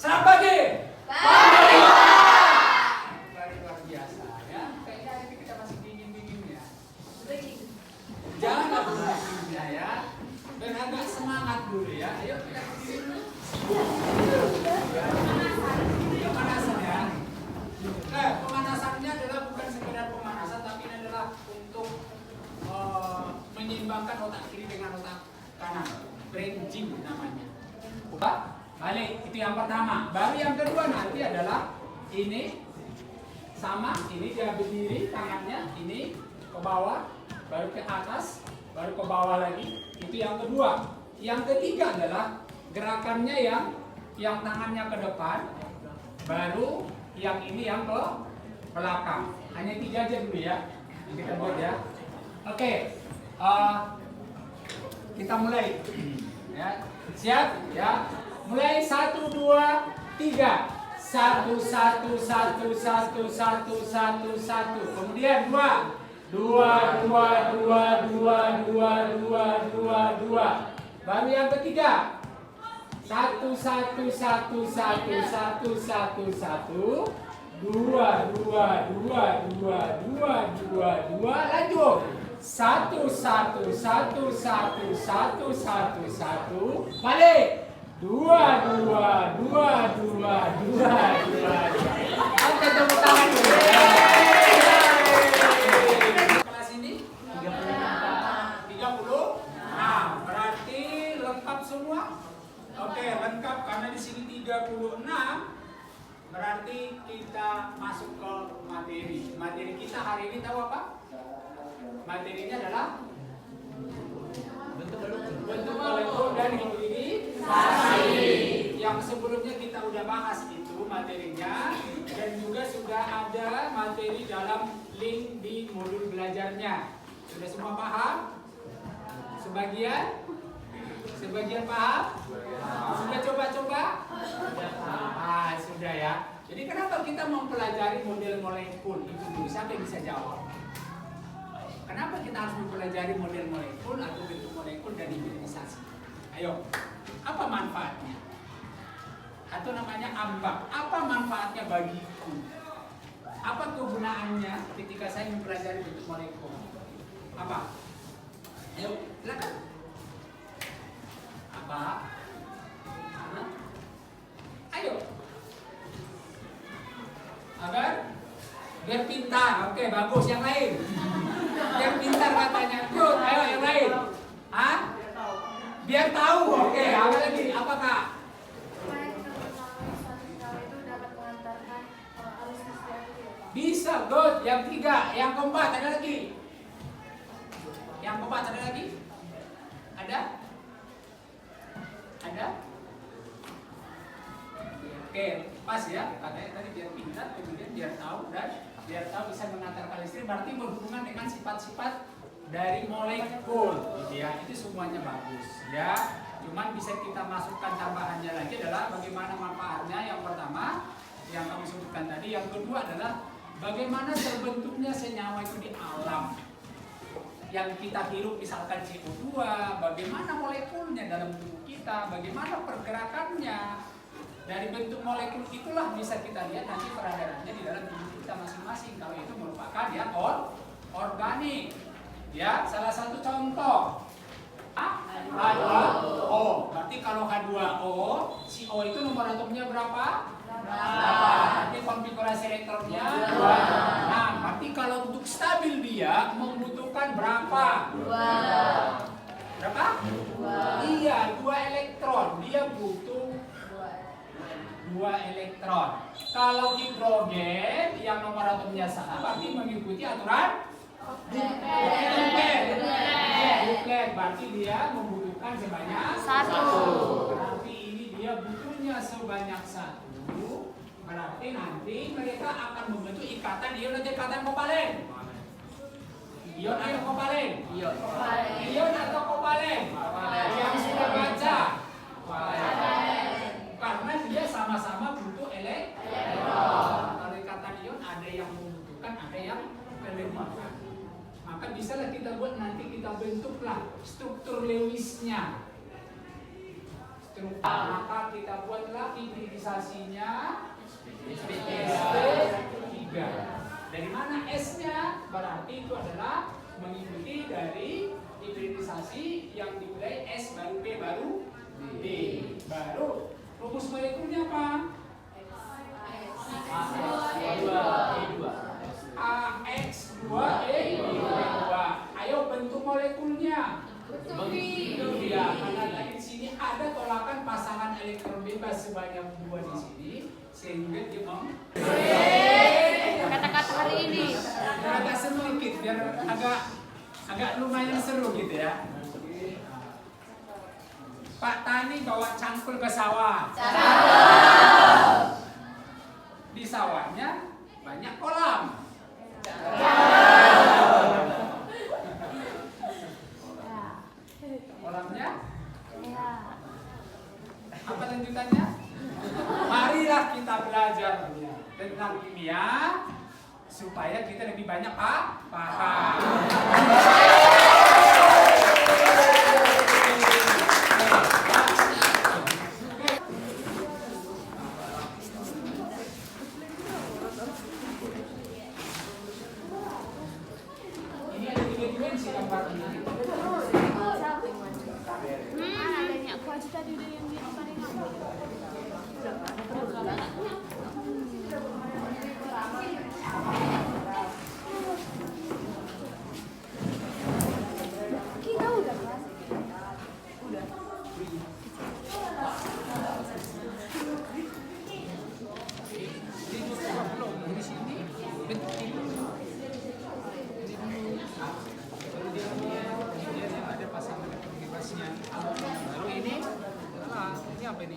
Selamat pagi. Pagi. Luar biasa ya. Kayaknya hari ini kita masih dingin-dinginnya. Sudah gini. Jangan dinginnya ya. Dan agak semangat dulu ya. Ayo kita berdiri dulu. Pemanasan ya. Pemanasannya adalah bukan sekedar pemanasan, tapi ini adalah untuk menyeimbangkan otak kiri dengan otak kanan. Brain gym namanya. Balik, itu yang pertama. Baru yang kedua nanti adalah ini sama, ini dia berdiri tangannya ini ke bawah, baru ke atas, baru ke bawah lagi. Itu yang kedua. Yang ketiga adalah gerakannya yang tangannya ke depan, baru yang ini yang ke belakang. Hanya 3 aja dulu ya. Kita buat ya. Oke. Kita mulai. Ya. Siap? Ya. Mulai 1 2 3. 1 1 1 1 1 1 1 1. Kemudian 2 2 2 2 2 2 2 2 2. Baru yang ketiga. 1 1 1 1 1 1 1 1 2 2 2 2 2 2 lanjut 1 1 1 1 1 1 1 balik 2 2 2 2 2 oke, tepuk tangan dulu. Kelas ini 30. Nah, berarti lengkap semua. Oke, lengkap karena di sini 36. Berarti kita masuk ke materi. Materi kita hari ini tahu apa? Materinya adalah bentuk molekul dan hilirisasi. Yang sebelumnya kita udah bahas itu materinya, dan juga sudah ada materi dalam link di modul belajarnya. Sudah semua paham? Sebagian paham? Sudah coba-coba? Sudah ya. Jadi kenapa kita mempelajari model molekul itu dulu? Siapa yang bisa jawab? Kenapa kita harus mempelajari model molekul atau bentuk molekul dan hilirisasi? Ayo, apa manfaatnya? Atau namanya ambang. Apa manfaatnya bagiku? Apa kegunaannya ketika saya mempelajari bentuk molekul? Apa? Ayo, silakan. Apa? Ayo. Agar biar pintar. Oke, bagus. Yang lain. Biar pintar katanya. Good. Ayo yang lain. Hah? Biar tahu. Oke, apa lagi? Apa Kak? Bisa, good. Yang 3, yang keempat ada lagi. Yang keempat ada lagi? Ada? Ada? Oke, pas ya. Katanya tadi biar pintar, kemudian biar tahu dan biar tahu bisa mengantarkan listrik. Berarti berhubungan dengan sifat-sifat dari molekul, gitu ya. Itu semuanya bagus, ya. Cuman bisa kita masukkan tambahannya lagi adalah bagaimana manfaatnya. Yang pertama, yang kamu sebutkan tadi. Yang kedua adalah bagaimana terbentuknya senyawa itu di alam. Yang kita hirup misalkan CO2, bagaimana molekulnya dalam tubuh kita, bagaimana pergerakannya. Dari bentuk molekul itulah bisa kita lihat nanti peredarannya di dalam tubuh kita masing-masing. Kalau itu merupakan ya organik. Ya, salah satu contoh H2O. Berarti kalau H2O, si O itu nomor atomnya berapa? 8. Berarti konfigurasi elektronnya 2. Nah, berarti kalau untuk stabil dia membutuhkan berapa? 2. Berapa? 2. Iya, 2 elektron. Dia butuh 2 elektron. Kalau hidrogen yang nomor atomnya sama, berarti mengikuti aturan duplet. Berarti dia membutuhkan sebanyak 1. Berarti ini dia butuhnya sebanyak 1. Berarti nanti mereka akan membentuk ikatan ion atau ikatan kovalen. Ion atau kovalen? Ion atau kovalen? Yang sudah baca? Karena dia sama-sama butuh elektron. Kalau ikatan ion ada yang membutuhkan, ada yang melebihkan. Maka bisalah kita buat, nanti kita bentuklah struktur Lewisnya. Maka kita buatlah hibridisasi. hibridisasinya sp3. Dari mana S-nya? Berarti itu adalah mengikuti dari hibridisasi yang dimulai S baru P baru D. Baru rumus molekulnya apa? AX2E2. Ayo bentuk molekulnya. Ya, karena tadi di sini ada tolakan pasangan elektron bebas sebanyak 2 di sini, sehingga dia Kata-kata hari ini. agak seru dikit, biar agak lumayan seru gitu ya. Pak Tani bawa cangkul ke sawah. Di sawahnya banyak kolam. Kolamnya? Apa lanjutannya? Marilah kita belajar tentang kimia supaya kita lebih banyak paham. Ini ada 3 dimensi gambar ini. Adanya aku aja tadi udah yang di paling kita udah kelas. Udah. Di sini bentuk ini. Dia ada pasangan bebasnya. Lalu ini apa ini?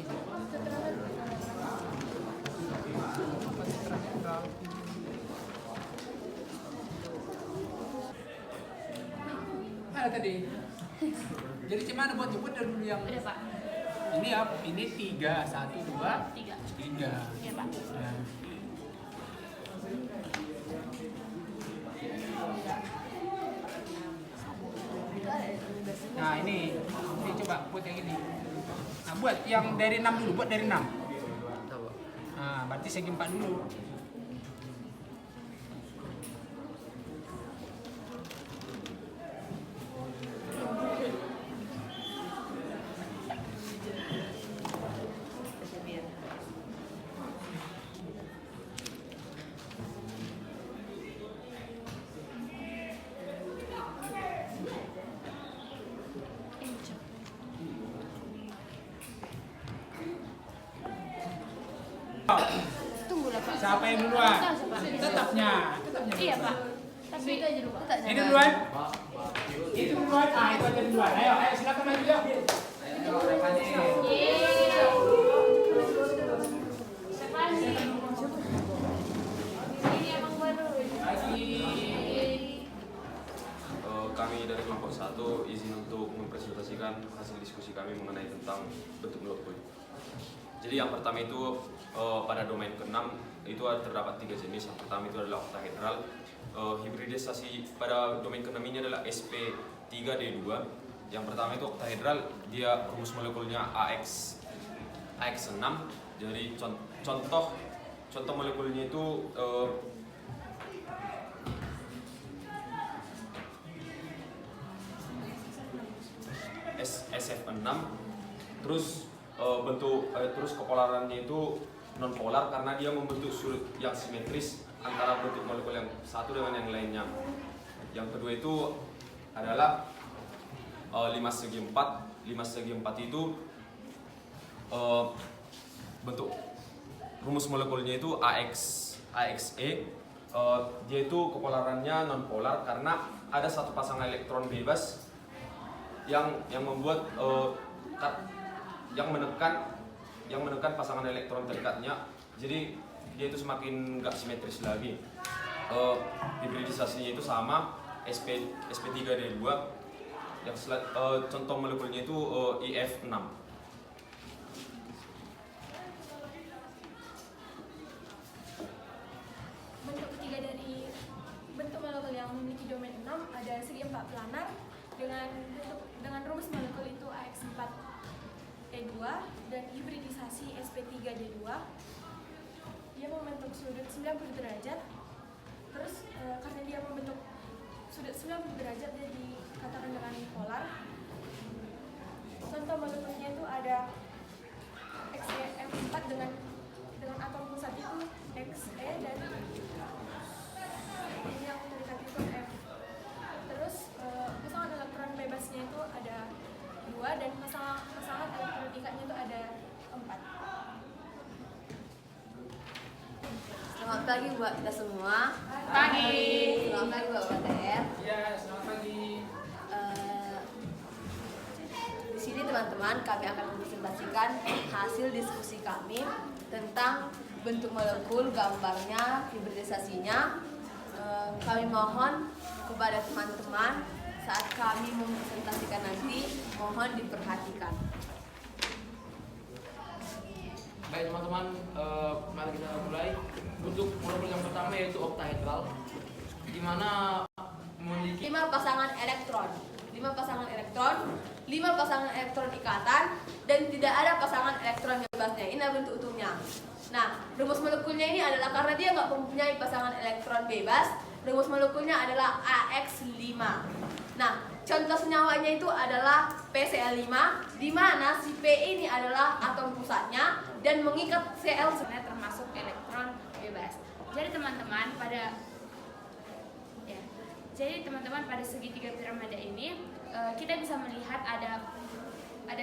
Ada tadi. Jadi gimana buat jemput dulu yang Udah, Pak. ini apa? Ini 3, 1, 2, 3. 3. Iya, Pak. Ya. Nah ini coba buat yang ini. Nah buat yang dari 6 dulu, buat dari 6. Nah berarti segi 4 dulu. Tunggu lah, Pak. Siapa yang duluan? Siapa? Tetapnya. Iya, Pak. Tapi itu aja dulu, Pak. Ini duluan. Itu duluan. Ah itu aja duluan. Ayo silakan maju ya. Ayo rekannya. Siapa sih? Ini emang baru. Kami dari kelompok 1 izin untuk mempresentasikan hasil diskusi kami mengenai tentang bentuk molekul. Jadi yang pertama itu pada domain ke-6 itu terdapat 3 jenis. Yang pertama itu adalah oktahedral. Hibridisasi pada domain ke-6 ini adalah sp3d2. Yang pertama itu oktahedral, dia rumus molekulnya AX6. Jadi contoh molekulnya itu SF6. Terus terus kepolarannya itu non polar karena dia membentuk sudut yang simetris antara bentuk molekul yang satu dengan yang lainnya. Yang kedua itu adalah 5 segi 4. 5 segi 4 itu bentuk rumus molekulnya itu AXE. Dia itu kepolarannya non polar karena ada satu pasangan elektron bebas yang membuat yang menekan pasangan elektron terdekatnya, jadi dia itu semakin nggak simetris lagi. Hibridisasinya itu sama sp3d2. Yang contoh molekulnya itu IF6. Bentuk ketiga dari bentuk molekul yang memiliki domain 6 ada segi 4 planar dengan rumus molekul itu AX4E2 dan hibridisasi sp3 3D2. Dia membentuk sudut 90 derajat. Terus karena dia membentuk sudut 90 derajat, dia dikatakan dengan polar. Contoh molekulnya itu ada XeM4 dengan atom pusat itu Xe dan ini yang terikat itu F. Terus pasangan elektron bebasnya itu ada 2 dan pasangan elektron ikatnya itu ada 4. Selamat pagi buat kita semua. Pagi. Selamat pagi buat KTR. Ya, selamat pagi. Di sini teman-teman kami akan mempresentasikan hasil diskusi kami tentang bentuk molekul, gambarnya, hibridisasinya. Kami mohon kepada teman-teman saat kami mempresentasikan nanti, mohon diperhatikan. Baik teman-teman, mari kita mulai. Untuk molekul yang pertama yaitu oktahedral, di mana memiliki 5 pasangan elektron, 5 pasangan elektron ikatan, dan tidak ada pasangan elektron bebasnya. Ini bentuk utuhnya. Nah, rumus molekulnya ini adalah karena dia nggak mempunyai pasangan elektron bebas, rumus molekulnya adalah AX5. Nah, contoh senyawanya itu adalah PCl5, di mana si P ini adalah atom pusatnya dan mengikat Cl Sebenarnya termasuk elektron bebas. Jadi teman-teman pada segitiga piramida ini kita bisa melihat ada 4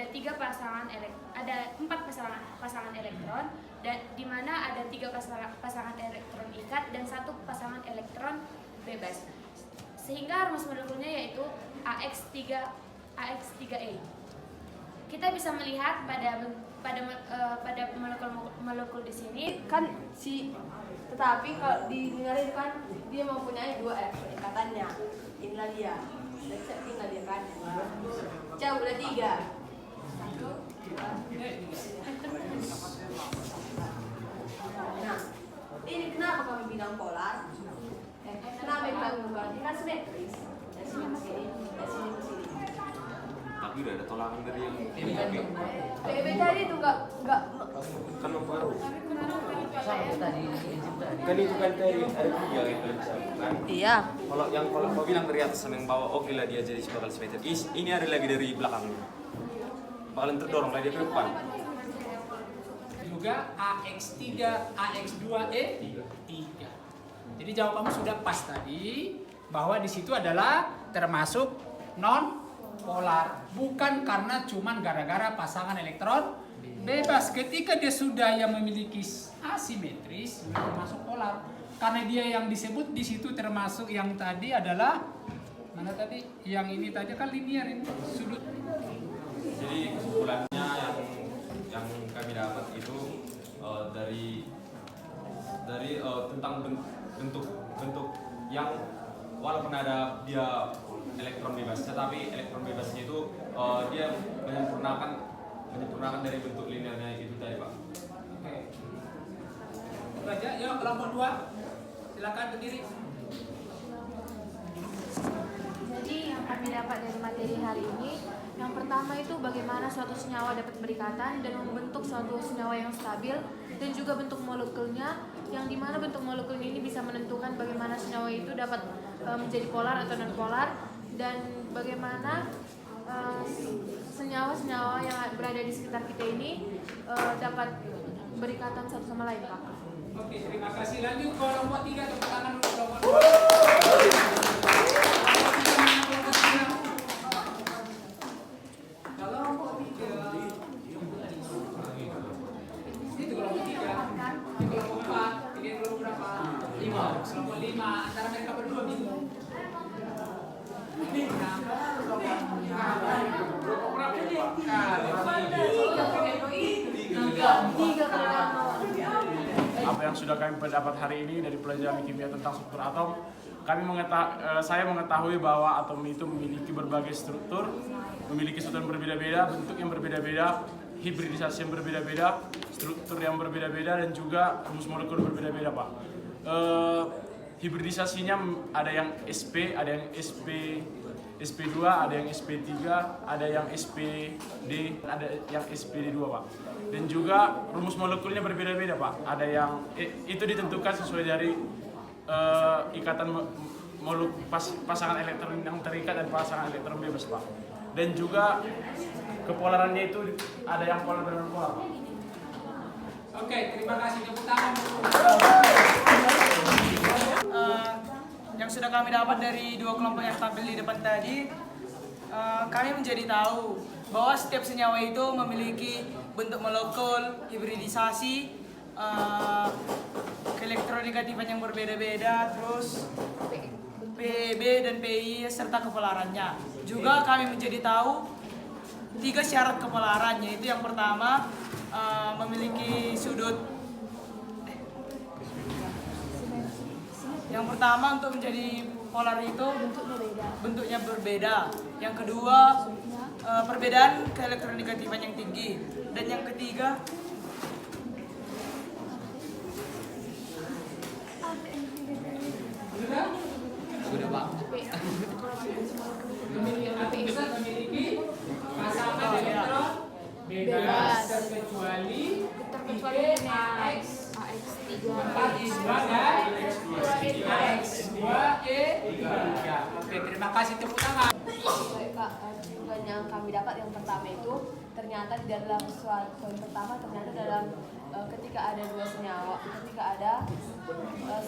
pasangan elektron, dan di mana ada 3 pasangan elektron ikat dan 1 pasangan elektron bebas. Sehingga rumus molekulnya yaitu AX3E. Kita bisa melihat pada molekul di sini kan tetapi kalau didengarin kan dia mempunyai 2 elektron ikatannya. Inilah dia. Dan saya tinggal dia kan. Coba udah 3. 1. Nah, ini kenapa kami bilang polar? Kenapa kami bilang ini kan simetris? Dari sini ke sini, dari sini ke sini. Tapi udah ada tolakan dari yang ini kan PB tadi itu enggak kan mempengaruhi. sama tadi enzim tadi. Kan itu kan dari ada 3 itu kan. Iya. Kalau kau bilang dari atas sama yang bawah, oke lah dia jadi bakal simetris. Ini ada lagi dari belakangnya. Bakalan terdorong lagi ke depan. Juga AX3, AX2E 3. Jadi jawabanmu sudah pas tadi bahwa di situ adalah termasuk non polar, bukan karena cuman gara-gara pasangan elektron bebas. Ketika dia sudah yang memiliki asimetris sudah termasuk polar, karena dia yang disebut di situ termasuk yang tadi adalah mana tadi, yang ini tadi kan linear ini sudut. Jadi kesimpulannya yang kami dapat itu dari tentang bentuk yang walaupun ada dia elektron bebasnya, tapi elektron bebasnya itu dia menyempurnakan dari bentuk linearnya itu tadi, Pak. Oke. Itu aja. Yuk kelompok 2. Silakan berdiri. Jadi yang kami dapat dari materi hari ini, yang pertama itu bagaimana suatu senyawa dapat berikatan dan membentuk suatu senyawa yang stabil, dan juga bentuk molekulnya, yang dimana bentuk molekul ini bisa menentukan bagaimana senyawa itu dapat menjadi polar atau non polar, dan bagaimana senyawa-senyawa yang berada di sekitar kita ini dapat berikatan satu sama lain, Pak. Oke, terima kasih. Lanjut kelompok 3, tepuk tangan dulu kelompok 2. Kelompok 3. Itu kelompok 3. Ini kelompok 4. Ini kelompok berapa? 5. Kelompok 5. Antara mereka berdua bingung. Ini kenapa? Apa yang sudah kami pendapat hari ini dari pelajaran kimia tentang struktur atom, saya mengetahui bahwa atom itu memiliki berbagai struktur, memiliki struktur yang berbeda-beda, bentuk yang berbeda-beda, hibridisasi yang berbeda-beda, struktur yang berbeda-beda, dan juga rumus molekul berbeda-beda, Pak. Hibridisasinya ada yang SP, ada yang SP2, ada yang SP3, ada yang SPD, ada yang SPD2, Pak. Dan juga rumus molekulnya berbeda-beda Pak. Ada yang itu ditentukan sesuai dari ikatan pasangan elektron yang terikat dan pasangan elektron bebas Pak. Dan juga kepolarannya itu ada yang polar dan non polar Pak. Oke, terima kasih, tepuk tangan. Yang sudah kami dapat dari dua kelompok yang tampil di depan tadi, kami menjadi tahu bahwa setiap senyawa itu memiliki bentuk molekul, hibridisasi, keelektronegatifan yang berbeda-beda, terus PEB dan PI serta kepolarannya. Juga kami menjadi tahu 3 syarat kepolaran, yaitu yang pertama memiliki sudut. Yang pertama untuk menjadi polar itu bentuknya berbeda. Yang kedua perbedaan keelektronegatifan yang tinggi. Dan yang ketiga Sudah Pak. Memiliki pasangan elektron bebas terkecuali AX2 dan AX2E3. Oke, terima kasih, tepuk tangan. Baik Pak, kesimpulan yang kami dapat yang pertama itu ternyata di dalam suatu dalam ketika ada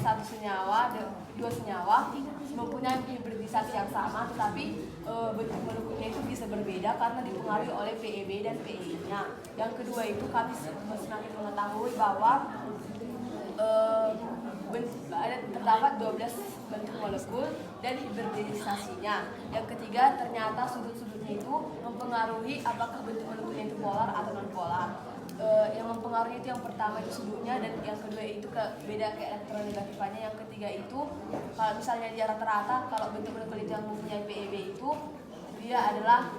satu senyawa, dua senyawa mempunyai hibridisasi yang sama, tetapi bentuk molekulnya itu bisa berbeda karena dipengaruhi oleh PEB dan PEI-nya. Yang kedua itu kami semakin mengetahui bahwa terdapat 12 bentuk molekul dan hibridisasinya. Yang ketiga, ternyata sudut-sudutnya itu mempengaruhi apakah bentuk molekulnya itu polar atau non polar. Yang mempengaruhi itu yang pertama itu sudutnya, dan yang kedua itu beda keelektronegatifanya. Yang ketiga itu kalau misalnya dia rata-rata, kalau bentuk molekul itu yang mempunyai PEB itu dia adalah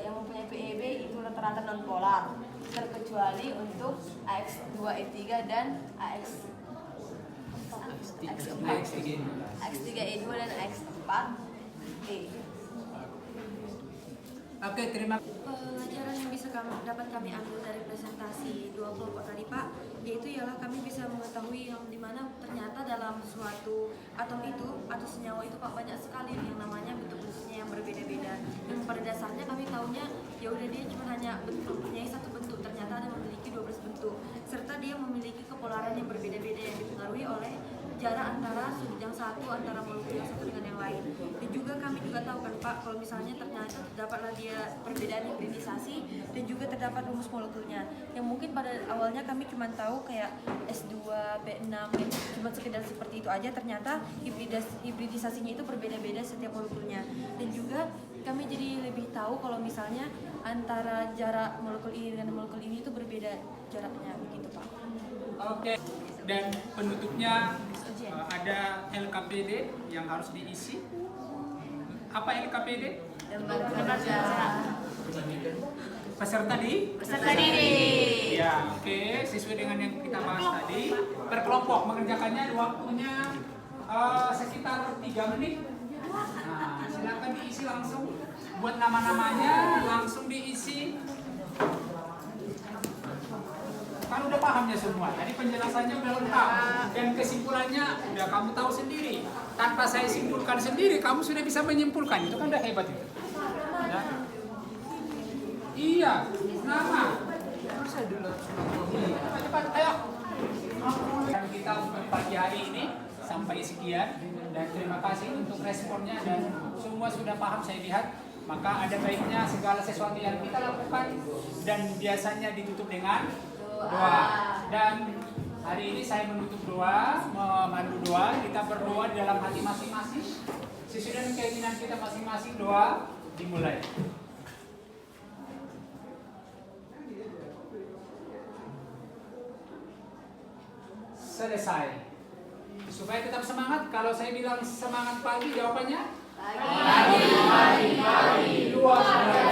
yang mempunyai PEB itu rata-rata non polar, terkecuali untuk AX2E3 dan AX3E2 dan AX4E. Oke, terima kasih. Pelajaran yang bisa dapat kami ambil dari presentasi dua kelompok tadi Pak, yaitu ialah kami bisa mengetahui yang dimana ternyata dalam suatu atom itu atau senyawa itu Pak banyak sekali yang namanya bentuk-bentuknya yang berbeda-beda. Yang pada dasarnya kami tahunya ya udah dia cuma hanya mempunyai satu bentuk, ternyata ada memiliki 12 bentuk, serta dia memiliki kepolaran yang berbeda-beda yang dipengaruhi oleh jarak antara sudut yang satu antara molekul yang satu dengan yang lain. Dan juga kami juga tahu kan Pak, kalau misalnya ternyata terdapatlah dia perbedaan hibridisasi dan juga terdapat rumus molekulnya yang mungkin pada awalnya kami cuma tahu kayak S2, B6 cuma sekedar seperti itu aja, ternyata hibridisasinya itu berbeda-beda setiap molekulnya. Dan juga kami jadi lebih tahu kalau misalnya antara jarak molekul ini dengan molekul ini itu berbeda jaraknya, begitu Pak. Oke, dan penutupnya ada LKPD yang harus diisi. Apa LKPD? Peserta didik. Ya, oke. Sesuai dengan yang kita bahas tadi, per kelompok mengerjakannya waktunya sekitar 3 menit. Nah, silakan diisi langsung. Buat nama-namanya langsung diisi. Kan udah pahamnya semua. Tadi penjelasannya udah lengkap dan kesimpulannya udah kamu tahu sendiri. Tanpa saya simpulkan sendiri, kamu sudah bisa menyimpulkan. Itu kan udah hebat itu. Ya. Iya, nama. Cepat, ayo. Dan kita untuk pagi hari ini sampai sekian dan terima kasih untuk responnya dan semua sudah paham saya lihat. Maka ada baiknya segala sesuatu yang kita lakukan dan biasanya ditutup dengan doa. Dan hari ini saya menutup doa, memandu doa. Kita berdoa di dalam hati masing-masing. Sesuai dengan keinginan kita masing-masing, doa dimulai. Selesai. Supaya tetap semangat, kalau saya bilang semangat pagi, jawabannya? Pagi. Luar.